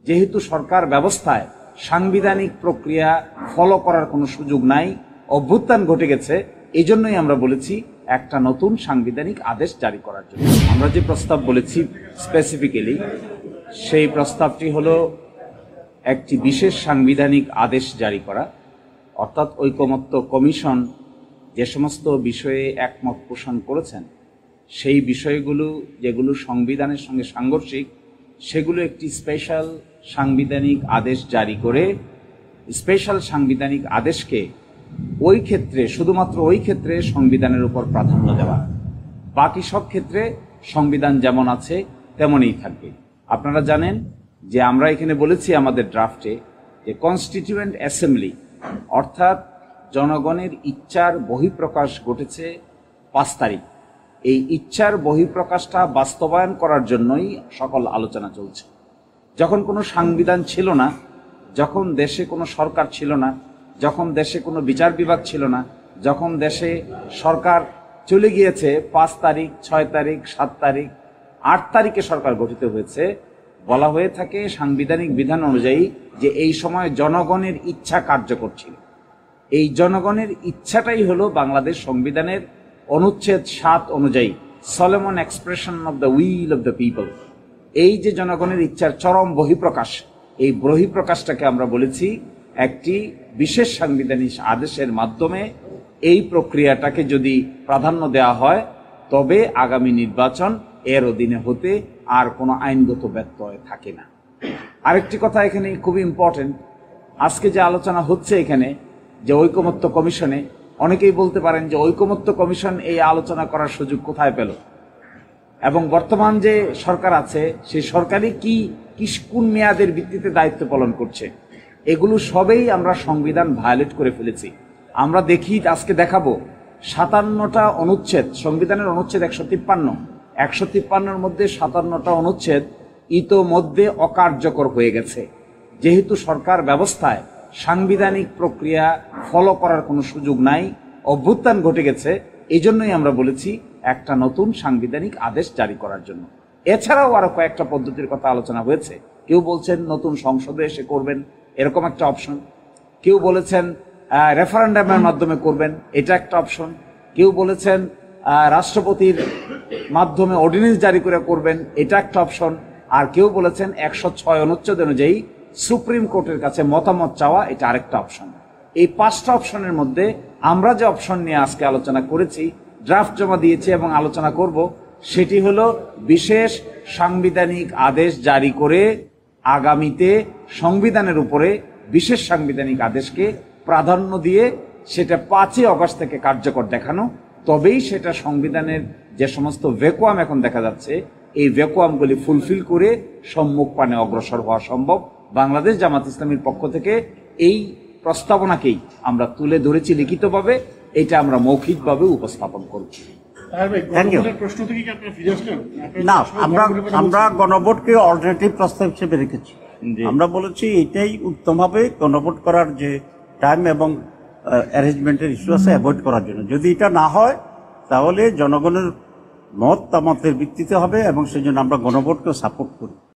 যেহেতু সরকার ব্যবস্থায় সাংবিধানিক প্রক্রিয়া ফলো করার কোনো সুযোগ নাই, অভ্যুত্থান ঘটে গেছে, এই জন্যই আমরা বলেছি একটা নতুন সাংবিধানিক আদেশ জারি করার জন্য। আমরা যে প্রস্তাব বলেছি স্পেসিফিক্যালি, সেই প্রস্তাবটি হলো একটি বিশেষ সাংবিধানিক আদেশ জারি করা, অর্থাৎ ঐকমত্য কমিশন যে সমস্ত বিষয়ে একমত পোষণ করেছেন সেই বিষয়গুলো যেগুলো সংবিধানের সঙ্গে সাংঘর্ষিক সেগুলো একটি স্পেশাল সাংবিধানিক আদেশ জারি করে স্পেশাল সাংবিধানিক আদেশকে ওই ক্ষেত্রে, শুধুমাত্র ওই ক্ষেত্রে সংবিধানের উপর প্রাধান্য দেওয়া, বাকি সব ক্ষেত্রে সংবিধান যেমন আছে তেমনই থাকবে। আপনারা জানেন যে আমরা এখানে বলেছি আমাদের ড্রাফটে যে কনস্টিটিউয়েন্ট অ্যাসেম্বলি অর্থাৎ জনগণের ইচ্ছার বহিঃপ্রকাশ ঘটেছে 5 তারিখ। এই ইচ্ছার বহিঃপ্রকাশটা বাস্তবায়ন করার জন্যই সকল আলোচনা চলছে। যখন কোনো সংবিধান ছিল না, যখন দেশে কোনো সরকার ছিল না, যখন দেশে কোনো বিচার বিভাগ ছিল না, যখন দেশে সরকার চলে গিয়েছে 5 তারিখ, 6 তারিখ, 7 তারিখ, 8 তারিখে সরকার গঠিত হয়েছে, বলা হয়ে থাকে সাংবিধানিক বিধান অনুযায়ী যে এই সময় জনগণের ইচ্ছা কার্যকর ছিল। এই জনগণের ইচ্ছাটাই হলো বাংলাদেশ সংবিধানের অনুচ্ছেদ 7 অনুযায়ী Solomon expression of the will of the people. এই যে জনগণের ইচ্ছার চরম বহিঃপ্রকাশ, এই বহিঃপ্রকাশটাকে আমরা বলেছি একটি বিশেষ সাংবিধানিক আদেশের মাধ্যমে এই প্রক্রিয়াটাকে যদি প্রাধান্য দেওয়া হয় তবে আগামী নির্বাচন এর অধীনে হতে আর কোনো আইনগত ব্যত্যয় থাকে না। আরেকটি কথা এখানে খুবই ইম্পর্টেন্ট, আজকে যে আলোচনা হচ্ছে এখানে যে ঐকমত্য কমিশনে, অনেকেই বলতে পারেন যে ঐকমত্য কমিশন এই আলোচনা করার সুযোগ কোথায় পেল, এবং বর্তমান যে সরকার আছে সেই সরকারই কোন মেয়াদের ভিত্তিতে দায়িত্ব পালন করছে, এগুলো সবেই আমরা সংবিধান ভায়োলেট করে ফেলেছি। আমরা দেখি, আজকে দেখাবো 57টা অনুচ্ছেদ, সংবিধানের অনুচ্ছেদ 153-153-এর মধ্যে 57টা অনুচ্ছেদ ইতোমধ্যে অকার্যকর হয়ে গেছে। যেহেতু সরকার ব্যবস্থায় সাংবিধানিক প্রক্রিয়া ফলো করার কোনো সুযোগ নাই, অভ্যুত্থান ঘটে গেছে, এই জন্যই আমরা বলেছি একটা নতুন সাংবিধানিক আদেশ জারি করার জন্য। এছাড়াও আরো কয়েকটা পদ্ধতির কথা আলোচনা হয়েছে। কেউ বলছেন নতুন সংসদে এসে করবেন, এরকম একটা অপশন। কেউ বলেছেন রেফারেন্ডামের মাধ্যমে করবেন, এটা একটা অপশন। কেউ বলেছেন রাষ্ট্রপতির মাধ্যমে অর্ডিন্যান্স জারি করে করবেন, এটা একটা অপশন। আর কেউ বলেছেন 106 অনুচ্ছেদ অনুযায়ী সুপ্রিম কোর্টের কাছে মতামত চাওয়া, এটা আরেকটা অপশন। এই 5টা অপশনের মধ্যে আমরা যে অপশন নিয়ে আজকে আলোচনা করেছি, ড্রাফট জমা দিয়েছি এবং আলোচনা করব, সেটি হলো বিশেষ সাংবিধানিক আদেশ জারি করে আগামীতে সংবিধানের উপরে বিশেষ সাংবিধানিক আদেশকে প্রাধান্য দিয়ে সেটা 5ই অগস্ট থেকে কার্যকর দেখানো, তবেই সেটা সংবিধানের যে সমস্ত ভ্যাকুয়াম এখন দেখা যাচ্ছে এই ভ্যাকুয়ামগুলি ফুলফিল করে সম্মুখ পানে অগ্রসর হওয়া সম্ভব। বাংলাদেশ জামাত ইসলামীর পক্ষ থেকে এই প্রস্তাবনাকেই আমরা তুলে ধরেছি লিখিতভাবে, এটা আমরা মৌখিকভাবে উপস্থাপন করব। না, আমরা গণভোটকে অল্টারনেটিভ প্রস্তাব হিসেবে রেখেছি। আমরা বলেছি এটাই উত্তম হবে গণভোট করার যে টাইম এবং অ্যারেঞ্জমেন্টের ইস্যু আছে অ্যাভয়েড করার জন্য। যদি এটা না হয় তাহলে জনগণের মতামতের ভিত্তিতে হবে এবং সেই জন্য আমরা গণভোটকেও সাপোর্ট করি।